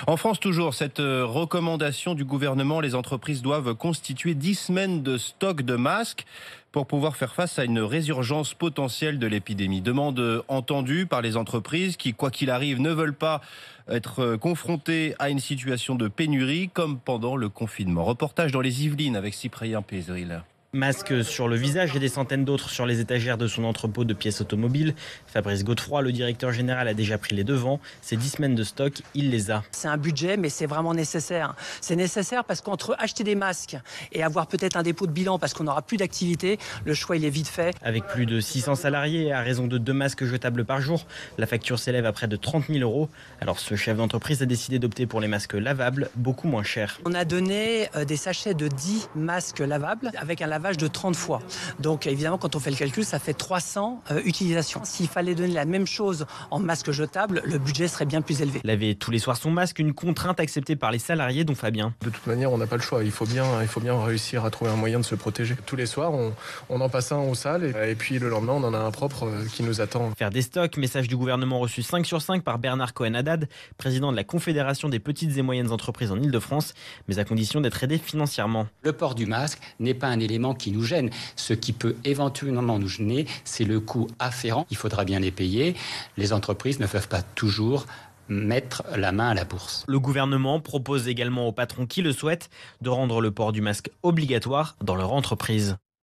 En France, toujours, cette recommandation du gouvernement, les entreprises doivent constituer 10 semaines de stock de masques pour pouvoir faire face à une résurgence potentielle de l'épidémie. Demande entendue par les entreprises qui, quoi qu'il arrive, ne veulent pas être confrontées à une situation de pénurie comme pendant le confinement. Reportage dans les Yvelines avec Cyprien Pézril. Masques sur le visage et des centaines d'autres sur les étagères de son entrepôt de pièces automobiles. Fabrice Godefroy, le directeur général, a déjà pris les devants. Ces 10 semaines de stock, il les a. C'est un budget, mais c'est vraiment nécessaire. C'est nécessaire parce qu'entre acheter des masques et avoir peut-être un dépôt de bilan parce qu'on n'aura plus d'activité, le choix il est vite fait. Avec plus de 600 salariés à raison de 2 masques jetables par jour, la facture s'élève à près de 30 000 €. Alors ce chef d'entreprise a décidé d'opter pour les masques lavables, beaucoup moins chers. On a donné des sachets de 10 masques lavables avec un lavage de 30 fois. Donc évidemment, quand on fait le calcul, ça fait 300 utilisations. S'il fallait donner la même chose en masque jetable, le budget serait bien plus élevé. Laver tous les soirs son masque, une contrainte acceptée par les salariés, dont Fabien. De toute manière, on n'a pas le choix. Il faut bien réussir à trouver un moyen de se protéger. Tous les soirs, on en passe un aux salles et puis le lendemain, on en a un propre qui nous attend. Faire des stocks, message du gouvernement reçu 5 sur 5 par Bernard Cohen-Haddad, président de la Confédération des petites et moyennes entreprises en Ile-de-France, mais à condition d'être aidé financièrement. Le port du masque n'est pas un élément qui nous gêne. Ce qui peut éventuellement nous gêner, c'est le coût afférent. Il faudra bien les payer. Les entreprises ne peuvent pas toujours mettre la main à la bourse. Le gouvernement propose également aux patrons qui le souhaitent de rendre le port du masque obligatoire dans leur entreprise.